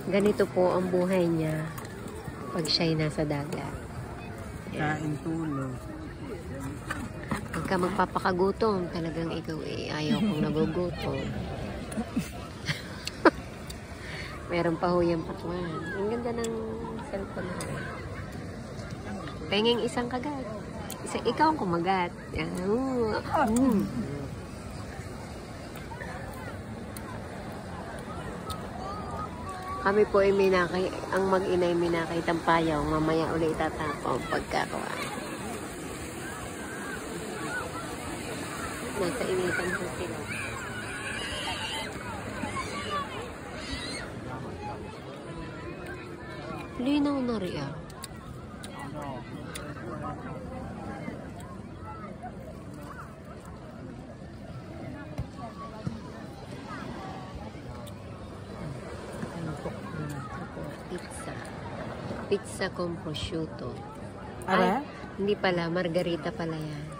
Ganito po ang buhay niya pag siya'y nasa dagat. Kain tulog. Pagka magpapakagutom, talagang ikaw ayaw kong nagugutom. Meron pa ho yung patuan. Ang ganda ng cellphone na. Pengeng isang kagat. Ikaw ang kumagat. Kami po ay ang mag-ina ay minakitang payaw. Mamaya ulit itatapo ang pagkakawa. Nasa initan po sila. Linaw na rin ah. Pizza. Pizza con prosciutto. Ara? Ay, hindi pala. Margarita pala yan.